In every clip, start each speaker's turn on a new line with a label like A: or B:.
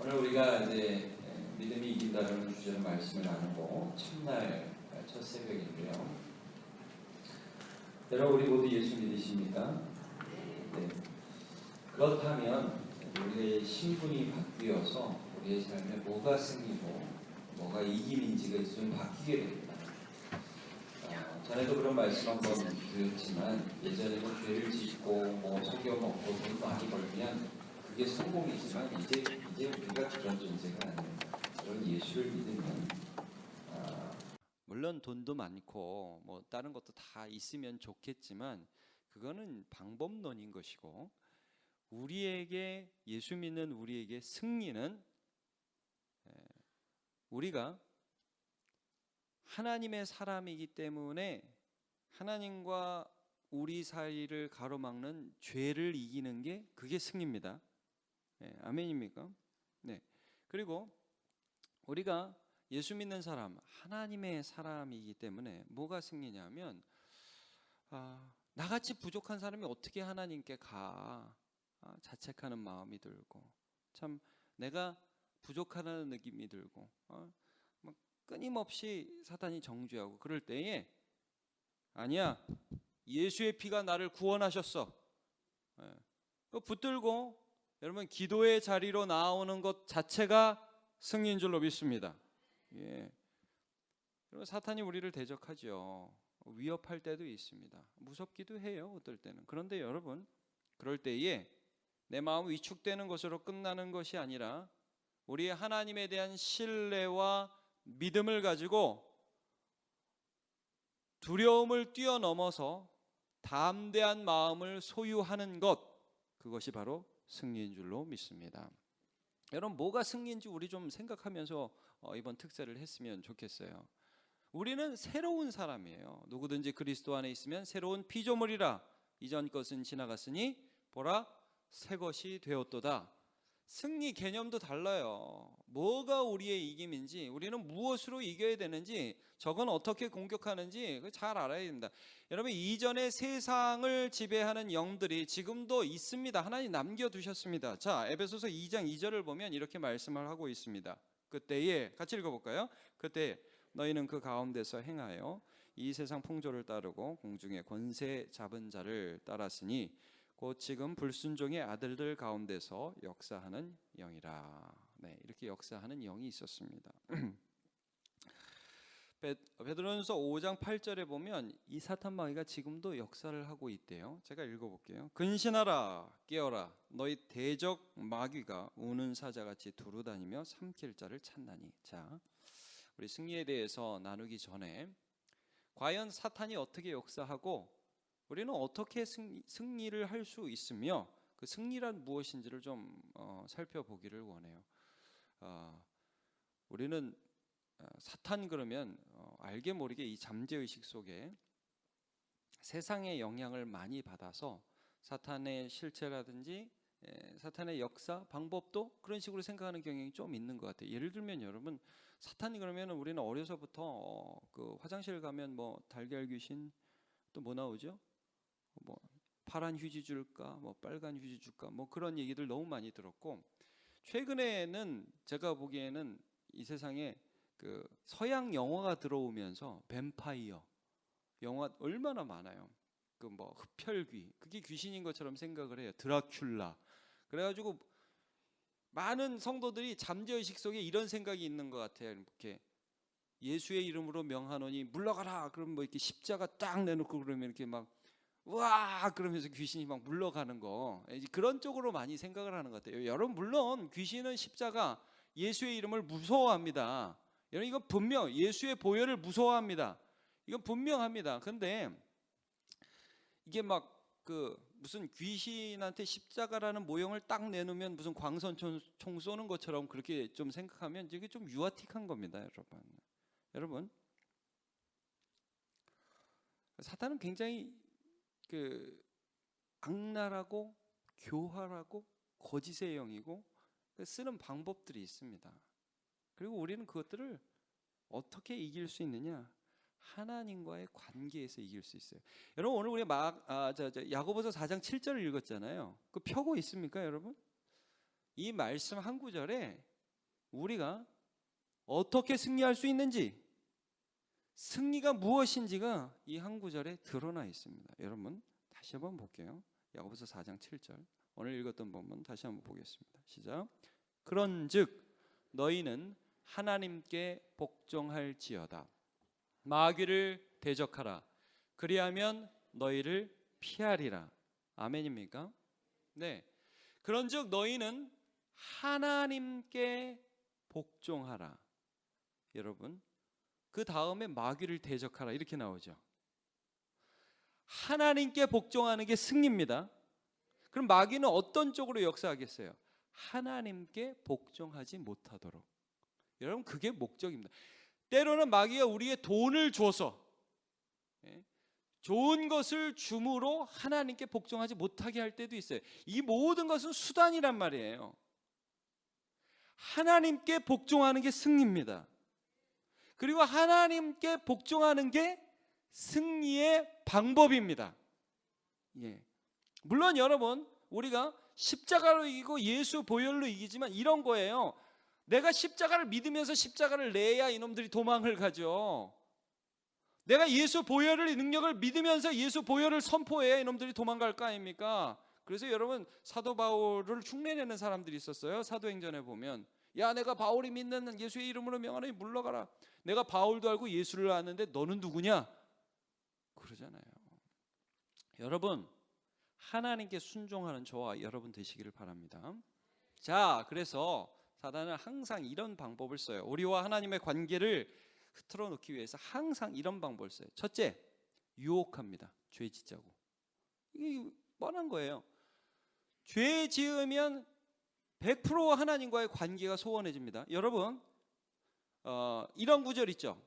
A: 오늘 우리가 이제 믿음이 이긴다라는 주제로 말씀을 나누고 첫날 첫 새벽인데요. 여러분 우리 모두 예수 믿으십니까? 네. 그렇다면 우리의 신분이 바뀌어서 우리의 삶에 뭐가 승리고 뭐가 이김인지가 좀 바뀌게 됩니다. 전에도 그런 말씀 한번 드렸지만 예전에는 죄를 짓고 속여 먹고 돈 많이 벌면 그게 성공이지만 이제 우리가 그런 존재가 아닙니다. 그런 예수를 믿으면 물론 돈도 많고 다른 것도 다 있으면 좋겠지만 그거는 방법론인 것이고 우리에게 예수 믿는 우리에게 승리는 우리가 하나님의 사람이기 때문에 하나님과 우리 사이를 가로막는 죄를 이기는 게 그게 승리입니다. 네, 아멘입니까? 네. 그리고 우리가 예수 믿는 사람, 하나님의 사람이기 때문에 뭐가 승리냐면 나같이 부족한 사람이 어떻게 하나님께 가? 자책하는 마음이 들고 참 내가 부족하다는 느낌이 들고 끊임없이 사탄이 정죄하고 그럴 때에 아니야, 예수의 피가 나를 구원하셨어. 붙들고 여러분 기도의 자리로 나오는 것 자체가 승리인 줄로 믿습니다. 예. 여러분 사탄이 우리를 대적하죠. 위협할 때도 있습니다. 무섭기도 해요, 어떨 때는. 그런데 여러분 그럴 때에 내 마음이 위축되는 것으로 끝나는 것이 아니라 우리의 하나님에 대한 신뢰와 믿음을 가지고 두려움을 뛰어넘어서 담대한 마음을 소유하는 것, 그것이 바로 승리인 줄로 믿습니다. 여러분 뭐가 승리인지 우리 좀 생각하면서 이번 특세를 했으면 좋겠어요. 우리는 새로운 사람이에요. 누구든지 그리스도 안에 있으면 새로운 피조물이라. 이전 것은 지나갔으니 보라 새 것이 되었도다. 승리 개념도 달라요. 뭐가 우리의 이김인지, 우리는 무엇으로 이겨야 되는지, 적은 어떻게 공격하는지 잘 알아야 됩니다. 여러분 이전에 세상을 지배하는 영들이 지금도 있습니다. 하나님 남겨두셨습니다. 자, 에베소서 2장 2절을 보면 이렇게 말씀을 하고 있습니다. 그때에 같이 읽어볼까요? 그때 너희는 그 가운데서 행하여 이 세상 풍조를 따르고 공중의 권세 잡은 자를 따랐으니 곧 지금 불순종의 아들들 가운데서 역사하는 영이라. 네, 이렇게 역사하는 영이 있었습니다. 베드로전서 5장 8절에 보면 이 사탄 마귀가 지금도 역사를 하고 있대요. 제가 읽어볼게요. 근신하라 깨어라 너희 대적 마귀가 우는 사자같이 두루다니며 삼킬 자를 찾나니. 자, 우리 승리에 대해서 나누기 전에 과연 사탄이 어떻게 역사하고 우리는 어떻게 승리를 할 수 있으며 그 승리란 무엇인지를 좀 살펴보기를 원해요. 우리는 사탄 그러면 알게 모르게 이 잠재의식 속에 세상의 영향을 많이 받아서 사탄의 실체라든지 사탄의 역사, 방법도 그런 식으로 생각하는 경향이 좀 있는 것 같아요. 예를 들면 여러분 사탄이 그러면 우리는 어려서부터 그 화장실 가면 달걀 귀신 또 뭐 나오죠? 파란 휴지 줄까, 빨간 휴지 줄까, 그런 얘기들 너무 많이 들었고 최근에는 제가 보기에는 이 세상에 그 서양 영화가 들어오면서 뱀파이어 영화 얼마나 많아요. 그 흡혈귀 그게 귀신인 것처럼 생각을 해요. 드라큘라. 그래가지고 많은 성도들이 잠재의식 속에 이런 생각이 있는 것 같아요. 이렇게 예수의 이름으로 명하노니 물러가라. 그럼 이렇게 십자가 딱 내놓고 그러면 이렇게 와 그러면서 귀신이 물러가는 거 그런 쪽으로 많이 생각을 하는 것 같아요. 여러분 물론 귀신은 십자가 예수의 이름을 무서워합니다. 여러분 이건 분명 예수의 보혈을 무서워합니다. 이건 분명합니다. 근데 이게 무슨 귀신한테 십자가라는 모형을 딱 내놓으면 무슨 광선총 쏘는 것처럼 그렇게 좀 생각하면 이게 좀 유아틱한 겁니다, 여러분. 사탄은 굉장히 악랄하고 교활하고 거짓의 영이고 쓰는 방법들이 있습니다. 그리고 우리는 그것들을 어떻게 이길 수 있느냐? 하나님과의 관계에서 이길 수 있어요. 여러분 오늘 우리 야고보서 4장 7절을 읽었잖아요. 그 펴고 있습니까, 여러분? 이 말씀 한 구절에 우리가 어떻게 승리할 수 있는지, 승리가 무엇인지가 이 한 구절에 드러나 있습니다. 여러분 다시 한번 볼게요. 야고보서 4장 7절, 오늘 읽었던 본문 다시 한번 보겠습니다. 시작. 그런즉 너희는 하나님께 복종할지어다. 마귀를 대적하라. 그리하면 너희를 피하리라. 아멘입니까? 네. 그런즉 너희는 하나님께 복종하라. 여러분, 그 다음에 마귀를 대적하라 이렇게 나오죠. 하나님께 복종하는 게 승리입니다. 그럼 마귀는 어떤 쪽으로 역사하겠어요? 하나님께 복종하지 못하도록. 여러분, 그게 목적입니다. 때로는 마귀가 우리의 돈을 줘서, 좋은 것을 줌으로 하나님께 복종하지 못하게 할 때도 있어요. 이 모든 것은 수단이란 말이에요. 하나님께 복종하는 게 승리입니다. 그리고 하나님께 복종하는 게 승리의 방법입니다. 물론 여러분, 우리가 십자가로 이기고 예수 보혈로 이기지만 이런 거예요. 내가 십자가를 믿으면서 십자가를 내야 이놈들이 도망을 가죠. 내가 예수 보혈의 능력을 믿으면서 예수 보혈을 선포해야 이놈들이 도망갈 거 아닙니까? 그래서 여러분, 사도 바울을 흉내내는 사람들이 있었어요. 사도행전에 보면, 야, 내가 바울이 믿는 예수의 이름으로 명하노니 물러가라. 내가 바울도 알고 예수를 아는데 너는 누구냐? 그러잖아요. 여러분, 하나님께 순종하는 저와 여러분 되시기를 바랍니다. 자, 그래서 사단은 항상 이런 방법을 써요. 우리와 하나님의 관계를 흐트러 놓기 위해서 항상 이런 방법을 써요. 첫째, 유혹합니다. 죄 짓자고. 이게 뻔한 거예요. 죄 지으면 100% 하나님과의 관계가 소원해집니다. 여러분, 이런 구절 있죠.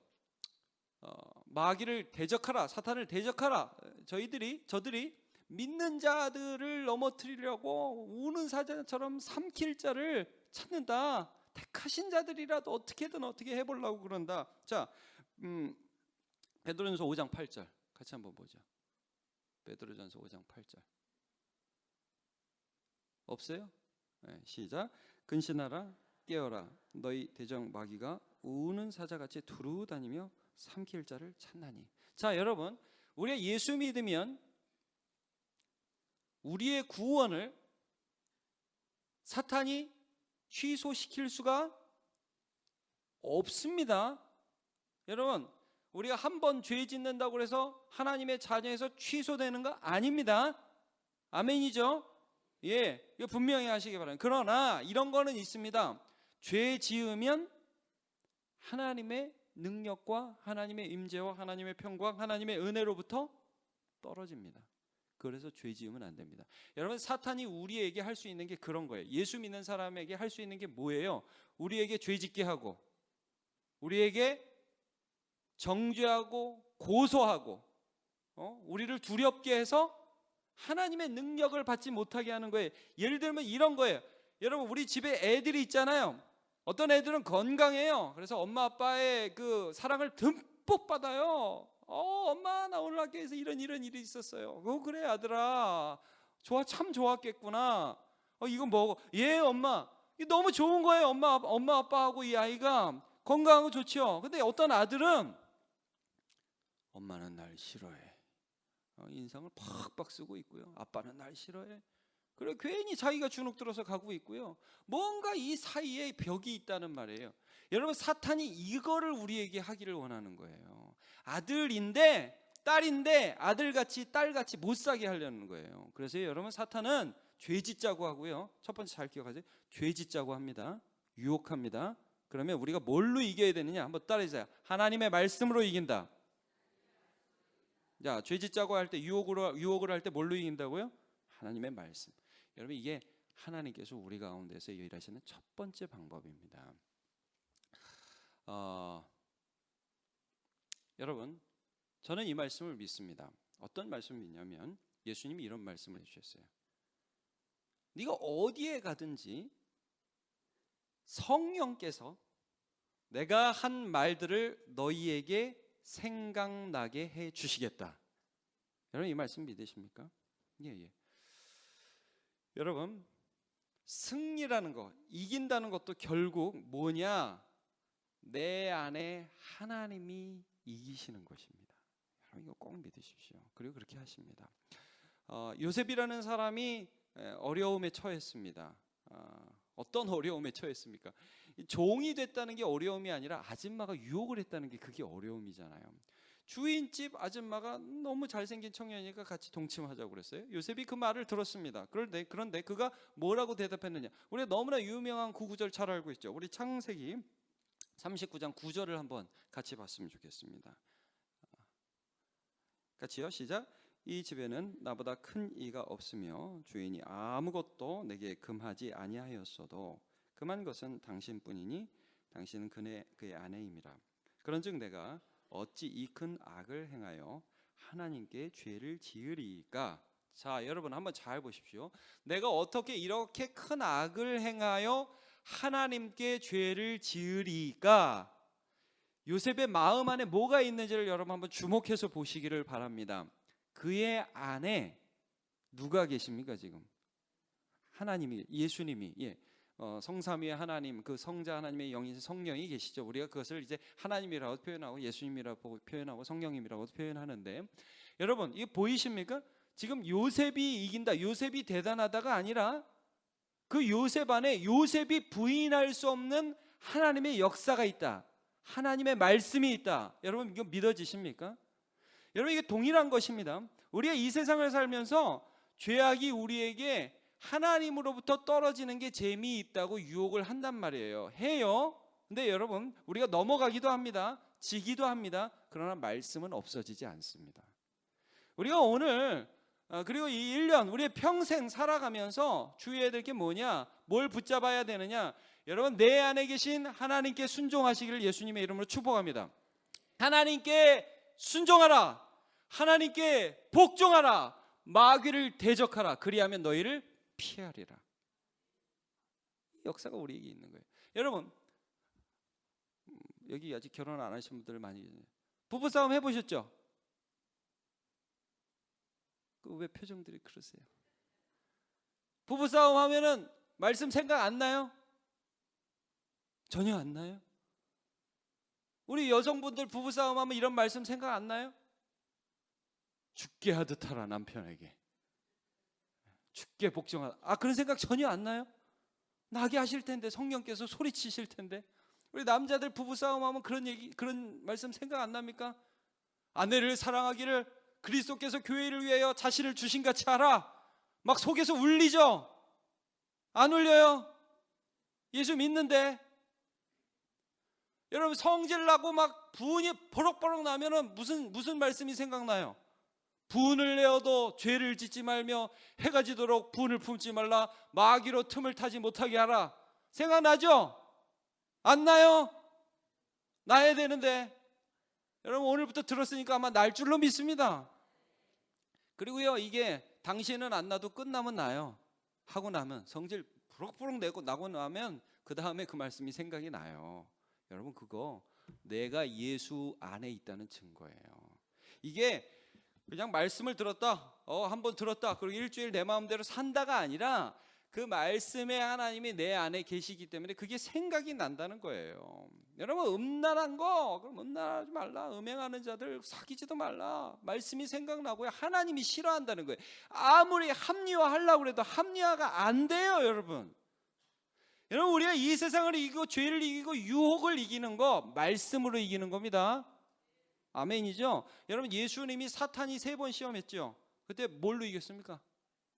A: 마귀를 대적하라, 사탄을 대적하라. 저들이 믿는 자들을 넘어뜨리려고 우는 사자처럼 삼킬 자를 찾는다. 택하신 자들이라도 어떻게 해보려고 그런다. 자, 베드로전서 5장 8절 같이 한번 보죠. 베드로전서 5장 8절. 없어요? 네, 시작. 근신하라, 깨어라. 너희 대적 마귀가 우는 사자같이 두루 다니며 삼킬 자를 찾나니. 자, 여러분, 우리가 예수 믿으면 우리의 구원을 사탄이 취소시킬 수가 없습니다. 여러분, 우리가 한 번 죄 짓는다고 해서 하나님의 자녀에서 취소되는 거 아닙니다. 아멘이죠? 예, 이거 분명히 하시기 바랍니다. 그러나 이런 거는 있습니다. 죄 지으면 하나님의 능력과 하나님의 임재와 하나님의 평강, 하나님의 은혜로부터 떨어집니다. 그래서 죄 지으면 안 됩니다. 여러분, 사탄이 우리에게 할 수 있는 게 그런 거예요. 예수 믿는 사람에게 할 수 있는 게 뭐예요? 우리에게 죄 짓게 하고, 우리에게 정죄하고 고소하고, 우리를 두렵게 해서 하나님의 능력을 받지 못하게 하는 거예요. 예를 들면 이런 거예요. 여러분, 우리 집에 애들이 있잖아요. 어떤 애들은 건강해요. 그래서 엄마 아빠의 그 사랑을 듬뿍 받아요. 엄마, 나 오늘 학교에서 이런 일이 있었어요. 그래 아들아, 참 좋았겠구나. 이거 먹어. 예, 엄마, 이거 너무 좋은 거예요. 엄마 아빠하고 이 아이가 건강하고 좋죠. 근데 어떤 아들은 엄마는 날 싫어해. 인상을 팍팍 쓰고 있고요. 아빠는 날 싫어해. 그래, 괜히 자기가 주눅 들어서 가고 있고요. 뭔가 이 사이에 벽이 있다는 말이에요. 여러분, 사탄이 이거를 우리에게 하기를 원하는 거예요. 아들인데, 딸인데 아들같이 딸같이 못 사게 하려는 거예요. 그래서 여러분, 사탄은 죄 짓자고 하고요. 첫 번째 잘 기억하세요. 죄 짓자고 합니다. 유혹합니다. 그러면 우리가 뭘로 이겨야 되느냐? 한번 따라해주세요. 하나님의 말씀으로 이긴다. 자, 죄 짓자고 할 때, 유혹을 할 때 뭘로 이긴다고요? 하나님의 말씀. 여러분, 이게 하나님께서 우리 가운데서 일하시는 첫 번째 방법입니다. 여러분, 저는 이 말씀을 믿습니다. 어떤 말씀을 믿냐면 예수님이 이런 말씀을 해주셨어요. 네가 어디에 가든지 성령께서 내가 한 말들을 너희에게 생각나게 해 주시겠다. 여러분, 이 말씀 믿으십니까? 예. 여러분, 승리라는 거, 이긴다는 것도 결국 뭐냐? 내 안에 하나님이 이기시는 것입니다. 여러분 이거 꼭 믿으십시오. 그리고 그렇게 하십니다. 요셉이라는 사람이 어려움에 처했습니다. 어떤 어려움에 처했습니까? 종이 됐다는 게 어려움이 아니라 아줌마가 유혹을 했다는 게 그게 어려움이잖아요. 주인집 아줌마가 너무 잘생긴 청년이니까 같이 동침하자고 그랬어요. 요셉이 그 말을 들었습니다. 그런데 그가 뭐라고 대답했느냐? 우리가 너무나 유명한 그 구절 잘 알고 있죠. 우리 창세기 39장 9절을 한번 같이 봤으면 좋겠습니다. 같이요, 시작. 이 집에는 나보다 큰 이가 없으며 주인이 아무것도 내게 금하지 아니하였어도 금한 것은 당신뿐이니 당신은 그의 아내임이라. 그런즉 내가 어찌 이 큰 악을 행하여 하나님께 죄를 지으리까? 자, 여러분 한번 잘 보십시오. 내가 어떻게 이렇게 큰 악을 행하여 하나님께 죄를 지으리까? 요셉의 마음 안에 뭐가 있는지를 여러분 한번 주목해서 보시기를 바랍니다. 그의 안에 누가 계십니까? 지금 하나님이, 예수님이, 성삼위의 하나님, 그 성자 하나님의 영이신 성령이 계시죠. 우리가 그것을 이제 하나님이라고 표현하고 예수님이라고 표현하고 성령님이라고 표현하는데, 여러분 이게 보이십니까? 지금 요셉이 이긴다, 요셉이 대단하다가 아니라 그 요셉 안에 요셉이 부인할 수 없는 하나님의 역사가 있다, 하나님의 말씀이 있다. 여러분 이거 믿어지십니까? 여러분 이게 동일한 것입니다. 우리가 이 세상을 살면서 죄악이 우리에게 하나님으로부터 떨어지는 게 재미있다고 유혹을 한단 말이에요. 해요. 근데 여러분 우리가 넘어가기도 합니다. 지기도 합니다. 그러나 말씀은 없어지지 않습니다. 우리가 오늘 그리고 이 1년 우리의 평생 살아가면서 주의해야 될 게 뭐냐? 뭘 붙잡아야 되느냐? 여러분 내 안에 계신 하나님께 순종하시기를 예수님의 이름으로 축복합니다. 하나님께 순종하라. 하나님께 복종하라. 마귀를 대적하라. 그리하면 너희를 피하리라. 역사가 우리에게 있는 거예요. 여러분 여기 아직 결혼 안 하신 분들 많이 계세요. 부부싸움 해보셨죠? 왜 표정들이 그러세요? 부부싸움 하면은 말씀 생각 안 나요? 전혀 안 나요? 우리 여성분들 부부싸움 하면 이런 말씀 생각 안 나요? 죽게 하듯 하라 남편에게, 죽게 복종하라. 그런 생각 전혀 안 나요? 나게 하실 텐데, 성령께서 소리치실 텐데. 우리 남자들 부부싸움 하면 그런 말씀 생각 안 납니까? 아내를 사랑하기를 그리스도께서 교회를 위하여 자신을 주신 같이 하라. 막 속에서 울리죠? 안 울려요? 예수 믿는데. 여러분 성질나고 막 분이 버럭버럭 나면은 무슨 말씀이 생각나요? 분을 내어도 죄를 짓지 말며 해가 지도록 분을 품지 말라. 마귀로 틈을 타지 못하게 하라. 생각나죠? 안 나요? 나야 되는데. 여러분 오늘부터 들었으니까 아마 날 줄로 믿습니다. 그리고요, 이게 당신은 안 나도 끝나면 나요. 하고 나면 성질 부럭부럭 내고 나고 나면 그 다음에 그 말씀이 생각이 나요. 여러분 그거 내가 예수 안에 있다는 증거예요. 이게 그냥 말씀을 들었다, 한번 들었다, 그리고 일주일 내 마음대로 산다가 아니라 그 말씀의 하나님이 내 안에 계시기 때문에 그게 생각이 난다는 거예요. 여러분 음란한 거, 그럼 음란하지 말라. 음행하는 자들 사귀지도 말라. 말씀이 생각나고요. 하나님이 싫어한다는 거예요. 아무리 합리화하려고 해도 합리화가 안 돼요, 여러분. 여러분 우리가 이 세상을 이기고 죄를 이기고 유혹을 이기는 거 말씀으로 이기는 겁니다. 아멘이죠? 여러분 예수님이 사탄이 3번 시험했죠. 그때 뭘로 이겼습니까?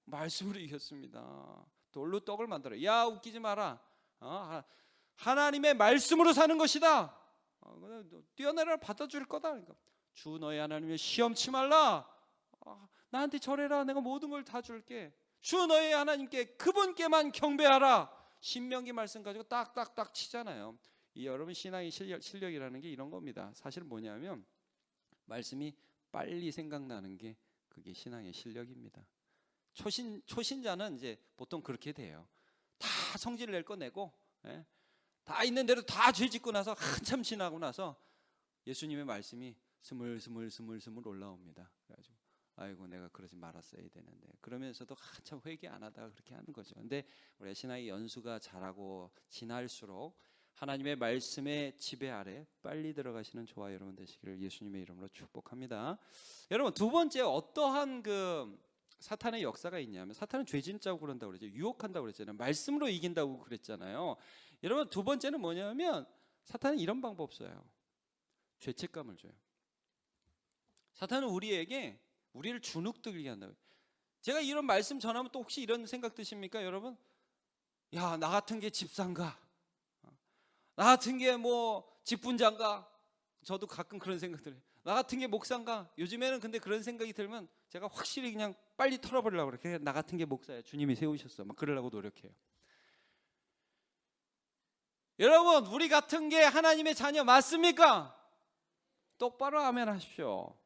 A: 말씀으로 이겼습니다. 돌로 떡을 만들어. 야 웃기지 마라. 하나님의 말씀으로 사는 것이다. 뛰어내려 받아줄 거다. 그러니까 주 너의 하나님의 시험치 말라. 나한테 절해라. 내가 모든 걸 다 줄게. 주 너의 하나님께 그분께만 경배하라. 신명기 말씀 가지고 딱딱딱 치잖아요. 이 여러분 신앙의 실력이라는 게 이런 겁니다. 사실 뭐냐면 말씀이 빨리 생각나는 게 그게 신앙의 실력입니다. 초신자는 이제 보통 그렇게 돼요. 다 성질을 낼 거 내고, 다 있는 대로 다 죄 짓고 나서 한참 지나고 나서 예수님의 말씀이 스물스물 올라옵니다. 그래가지고 아이고 내가 그러지 말았어야 되는데, 그러면서도 한참 회개 안 하다가 그렇게 하는 거죠. 근데 우리 신앙의 연수가 자라고 지날수록 하나님의 말씀의 지배 아래 빨리 들어가시는 저와 여러분 되시기를 예수님의 이름으로 축복합니다. 여러분, 두 번째 어떠한 사탄의 역사가 있냐면, 사탄은 죄 짓자고 그런다고 그러죠. 유혹한다고 그랬잖아요. 말씀으로 이긴다고 그랬잖아요. 여러분, 두 번째는 뭐냐면 사탄은 이런 방법 써요. 죄책감을 줘요. 사탄은 우리를 주눅들게 한다고요. 제가 이런 말씀 전하면 또 혹시 이런 생각 드십니까, 여러분? 야, 나 같은 게 집사인가? 나 같은 게 직분자인가? 저도 가끔 그런 생각 들어요. 나 같은 게 목사인가? 요즘에는 근데 그런 생각이 들면 제가 확실히 그냥 빨리 털어버리려고 그래요. 나 같은 게 목사야. 주님이 세우셨어. 막 그러려고 노력해요. 여러분, 우리 같은 게 하나님의 자녀 맞습니까? 똑바로 아멘 하십시오.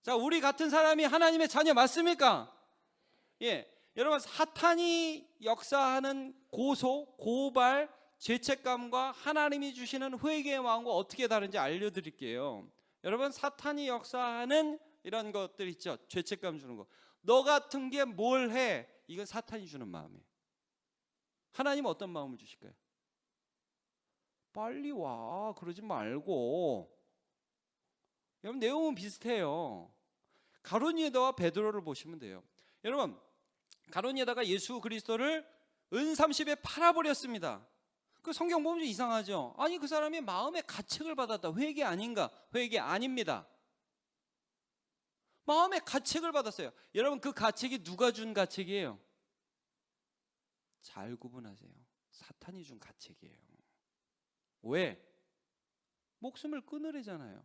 A: 자, 우리 같은 사람이 하나님의 자녀 맞습니까? 예, 여러분, 사탄이 역사하는 고발, 죄책감과 하나님이 주시는 회개의 마음과 어떻게 다른지 알려드릴게요. 여러분, 사탄이 역사하는 이런 것들 있죠. 죄책감 주는 거. 너 같은 게 뭘 해? 이건 사탄이 주는 마음이에요. 하나님은 어떤 마음을 주실까요? 빨리 와, 그러지 말고. 여러분, 내용은 비슷해요. 가룟유다와 베드로를 보시면 돼요. 여러분, 가룟유다가 예수 그리스도를 은30에 팔아버렸습니다. 그 성경 보면 좀 이상하죠. 아니, 그 사람이 마음의 가책을 받았다. 회개 아닌가? 회개 아닙니다. 마음의 가책을 받았어요. 여러분, 그 가책이 누가 준 가책이에요? 잘 구분하세요. 사탄이 준 가책이에요. 왜? 목숨을 끊으래잖아요.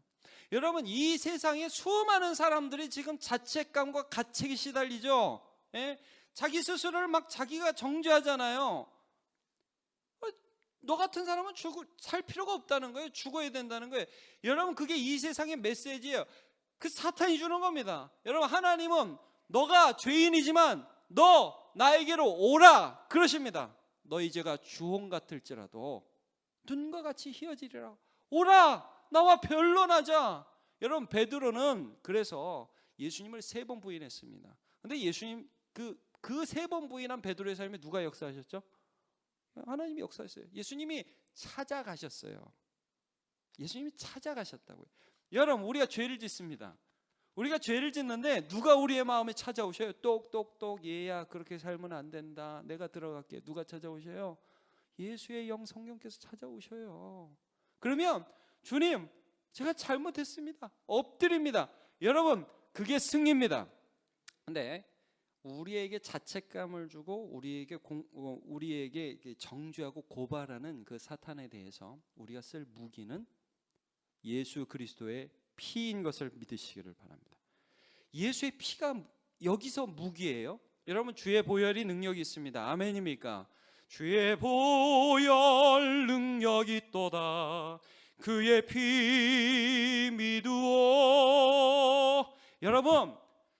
A: 여러분, 이 세상에 수많은 사람들이 지금 자책감과 가책이 시달리죠. 예? 자기 스스로를 막 자기가 정죄하잖아요. 너 같은 사람은 살 필요가 없다는 거예요. 죽어야 된다는 거예요. 여러분, 그게 이 세상의 메시지예요. 그 사탄이 주는 겁니다. 여러분, 하나님은 너가 죄인이지만 너 나에게로 오라 그러십니다. 너희 죄가 주홍 같을지라도 눈과 같이 희어지리라. 오라, 나와 변론하자. 여러분, 베드로는 그래서 예수님을 3번 부인했습니다. 근데 예수님 그 3번 부인한 베드로의 삶에 누가 역사하셨죠? 하나님이 역사했어요. 예수님이 찾아가셨어요. 예수님이 찾아가셨다고요. 여러분, 우리가 죄를 짓습니다. 우리가 죄를 짓는데 누가 우리의 마음에 찾아오셔요? 똑똑똑, 얘야 그렇게 살면 안 된다. 내가 들어갈게. 누가 찾아오셔요? 예수의 영 성령께서 찾아오셔요. 그러면 주님, 제가 잘못했습니다. 엎드립니다. 여러분, 그게 승리입니다. 근데 우리에게 자책감을 주고 우리에게 정죄하고 고발하는 그 사탄에 대해서 우리가 쓸 무기는 예수 그리스도의 피인 것을 믿으시기를 바랍니다. 예수의 피가 여기서 무기예요. 여러분, 주의 보혈이 능력이 있습니다. 아멘입니까? 주의 보혈 능력이 있도다. 그의 피 믿으오. 여러분,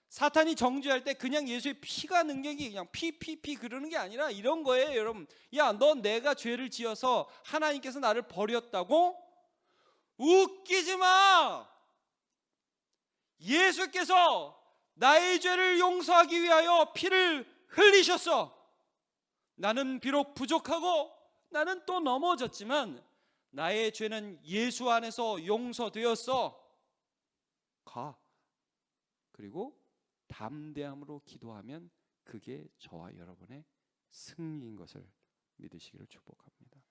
A: 사탄이 정죄할 때 그냥 예수의 피가 능력이 그냥 피 그러는 게 아니라 이런 거예요. 여러분, 야, 너 내가 죄를 지어서 하나님께서 나를 버렸다고? 웃기지 마. 예수께서 나의 죄를 용서하기 위하여 피를 흘리셨어. 나는 비록 부족하고 나는 또 넘어졌지만 나의 죄는 예수 안에서 용서되었어. 가. 그리고 담대함으로 기도하면 그게 저와 여러분의 승리인 것을 믿으시기를 축복합니다.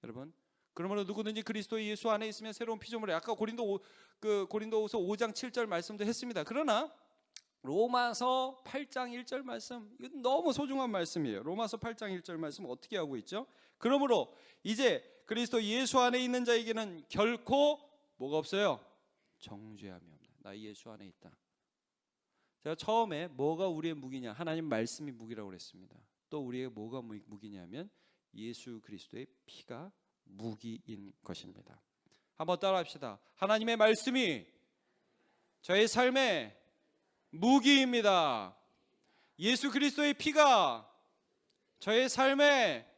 A: 여러분, 그러므로 누구든지 그리스도 예수 안에 있으면 새로운 피조물이에요. 아까 고린도후서 5장 7절 말씀도 했습니다. 그러나 로마서 8장 1절 말씀, 이건 너무 소중한 말씀이에요. 로마서 8장 1절 말씀 어떻게 하고 있죠? 그러므로 이제 그리스도 예수 안에 있는 자에게는 결코 뭐가 없어요? 정죄함이 없다. 나 예수 안에 있다. 제가 처음에 뭐가 우리의 무기냐? 하나님 말씀이 무기라고 그랬습니다. 또 우리의 뭐가 무기냐면 예수 그리스도의 피가 무기인 것입니다. 한번 따라합시다. 하나님의 말씀이 저의 삶의 무기입니다. 예수 그리스도의 피가 저의 삶의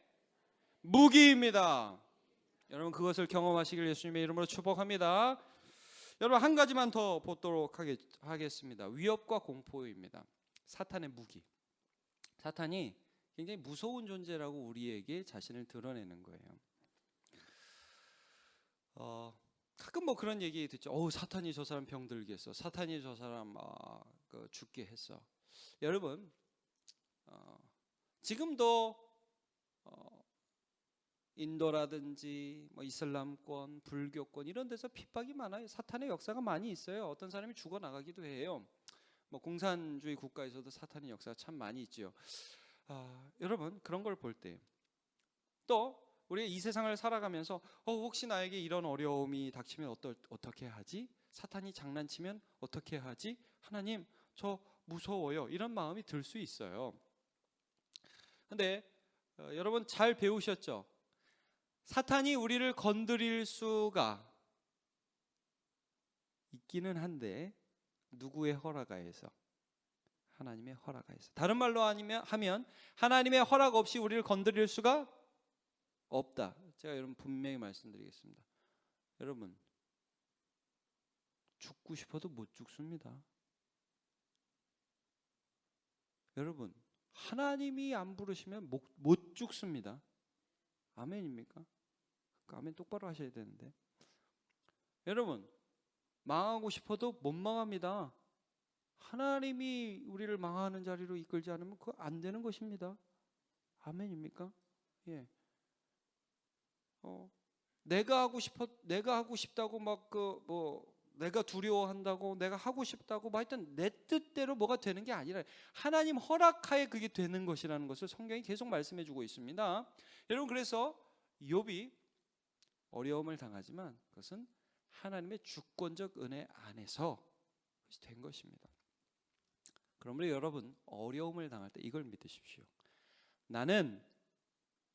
A: 무기입니다. 여러분, 그것을 경험하시길 예수님의 이름으로 축복합니다. 여러분 한 가지만 더 보도록 하겠습니다. 위협과 공포입니다. 사탄의 무기. 사탄이 굉장히 무서운 존재라고 우리에게 자신을 드러내는 거예요. 가끔 뭐 그런 얘기 듣죠. 사탄이 저 사람 병들게 했어. 사탄이 저 사람 죽게 했어. 여러분 지금도 인도라든지 뭐 이슬람권, 불교권 이런 데서 핍박이 많아요. 사탄의 역사가 많이 있어요. 어떤 사람이 죽어 나가기도 해요. 뭐 공산주의 국가에서도 사탄의 역사가 참 많이 있죠. 여러분 그런 걸 볼 때 또 우리가 이 세상을 살아가면서 혹시 나에게 이런 어려움이 닥치면 어떻게 하지? 사탄이 장난치면 어떻게 하지? 하나님 저 무서워요. 이런 마음이 들 수 있어요. 근데 여러분 잘 배우셨죠? 사탄이 우리를 건드릴 수가 있기는 한데 누구의 허락하에서? 하나님의 허락하에서. 다른 말로 하면 하나님의 허락 없이 우리를 건드릴 수가 없다. 제가 여러분 분명히 말씀드리겠습니다. 여러분 죽고 싶어도 못 죽습니다. 여러분 하나님이 안 부르시면 못 죽습니다. 아멘입니까? 아멘 똑바로 하셔야 되는데. 여러분 망하고 싶어도 못 망합니다. 하나님이 우리를 망하는 자리로 이끌지 않으면 그거 안 되는 것입니다. 아멘입니까? 예. 내가 하고 싶다고 내가 두려워한다고 내가 하고 싶다고 하여튼 내 뜻대로 뭐가 되는 게 아니라 하나님 허락하에 그게 되는 것이라는 것을 성경이 계속 말씀해 주고 있습니다. 여러분 그래서 욥이 어려움을 당하지만 그것은 하나님의 주권적 은혜 안에서 된 것입니다. 그러므로 여러분 어려움을 당할 때 이걸 믿으십시오. 나는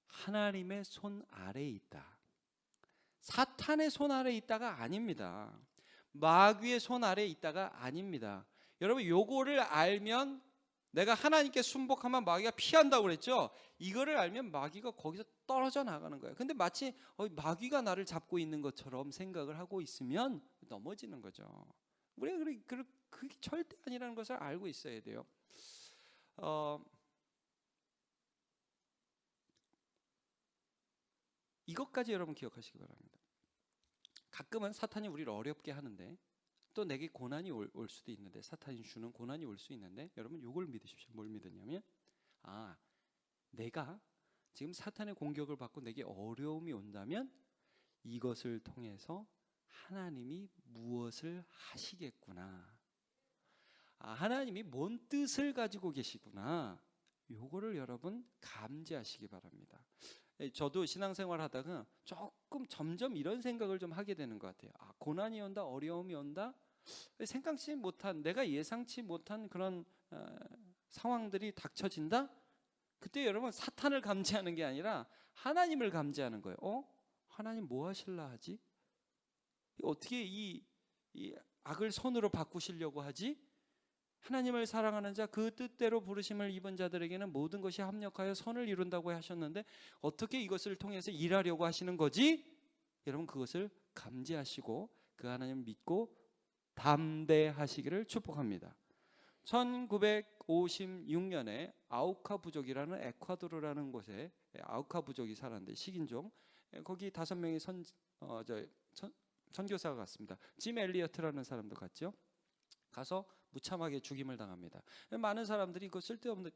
A: 하나님의 손 아래에 있다. 사탄의 손 아래에 있다가 아닙니다. 마귀의 손 아래에 있다가 아닙니다. 여러분 요거를 알면 내가 하나님께 순복하면 마귀가 피한다고 그랬죠. 이거를 알면 마귀가 거기서 떨어져 나가는 거예요. 근데 마치 마귀가 나를 잡고 있는 것처럼 생각을 하고 있으면 넘어지는 거죠. 우리가 그게 절대 아니라는 것을 알고 있어야 돼요. 이것까지 여러분 기억하시기 바랍니다. 가끔은 사탄이 우리를 어렵게 하는데 또 내게 고난이 올 수도 있는데 사탄이 주는 고난이 올 수 있는데 여러분 이걸 믿으십시오. 뭘 믿으냐면 내가 지금 사탄의 공격을 받고 내게 어려움이 온다면 이것을 통해서 하나님이 무엇을 하시겠구나. 하나님이 뭔 뜻을 가지고 계시구나. 요거를 여러분 감지하시기 바랍니다. 저도 신앙생활 하다가 조금 점점 이런 생각을 좀 하게 되는 것 같아요. 고난이 온다, 어려움이 온다, 생각지 못한, 내가 예상치 못한 그런 상황들이 닥쳐진다. 그때 여러분 사탄을 감지하는 게 아니라 하나님을 감지하는 거예요. 하나님 뭐 하실라 하지? 어떻게 이 악을 선으로 바꾸시려고 하지? 하나님을 사랑하는 자, 그 뜻대로 부르심을 입은 자들에게는 모든 것이 합력하여 선을 이룬다고 하셨는데 어떻게 이것을 통해서 일하려고 하시는 거지? 여러분 그것을 감지하시고 그 하나님을 믿고 담대하시기를 축복합니다. 1956년에 아우카 부족이라는 에콰도르라는 곳에 아우카 부족이 살았는데 식인종, 거기 5명의 선교사가 갔습니다. 짐 엘리어트라는 사람도 갔죠. 가서 무참하게 죽임을 당합니다. 많은 사람들이 그 쓸데없는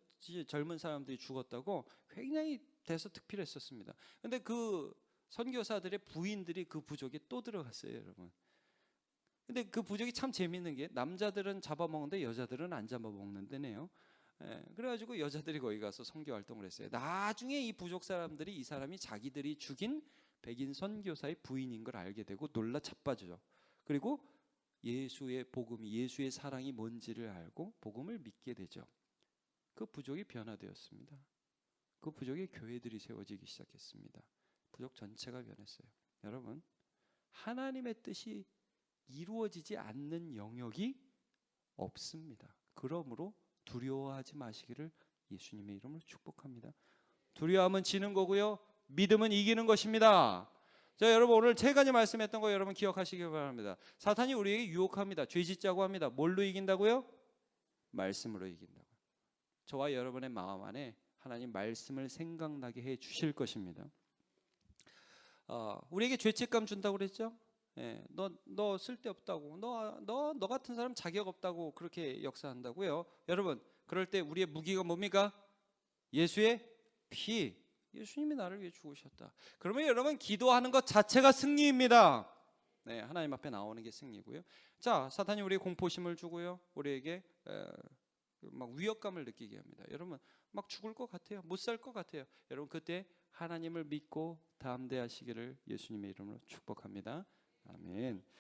A: 젊은 사람들이 죽었다고 굉장히 대서특필했었습니다. 근데 그 선교사들의 부인들이 그 부족에 또 들어갔어요, 여러분. 근데 그 부족이 참 재밌는 게 남자들은 잡아먹는데 여자들은 안 잡아먹는 데네요. 그래가지고 여자들이 거기 가서 선교 활동을 했어요. 나중에 이 부족 사람들이 이 사람이 자기들이 죽인 백인 선교사의 부인인 걸 알게 되고 놀라 자빠져요. 그리고 예수의 복음이, 예수의 사랑이 뭔지를 알고 복음을 믿게 되죠. 그 부족이 변화되었습니다. 그 부족의 교회들이 세워지기 시작했습니다. 부족 전체가 변했어요. 여러분, 하나님의 뜻이 이루어지지 않는 영역이 없습니다. 그러므로 두려워하지 마시기를 예수님의 이름으로 축복합니다. 두려워하면 지는 거고요, 믿음은 이기는 것입니다. 자, 여러분 오늘 세 가지 말씀했던 거 여러분 기억하시기 바랍니다. 사탄이 우리에게 유혹합니다. 죄 짓자고 합니다. 뭘로 이긴다고요? 말씀으로 이긴다고. 저와 여러분의 마음 안에 하나님 말씀을 생각나게 해 주실 것입니다. 우리에게 죄책감 준다고 그랬죠? 예, 너 쓸데없다고, 너 같은 사람 자격 없다고 그렇게 역사한다고요. 여러분, 그럴 때 우리의 무기가 뭡니까? 예수의 피. 예수님이 나를 위해 죽으셨다. 그러면 여러분 기도하는 것 자체가 승리입니다. 네, 하나님 앞에 나오는 게 승리고요. 자, 사탄이 우리에게 공포심을 주고요. 우리에게 막 위협감을 느끼게 합니다. 여러분 막 죽을 것 같아요. 못 살 것 같아요. 여러분 그때 하나님을 믿고 담대하시기를 예수님의 이름으로 축복합니다. 아멘.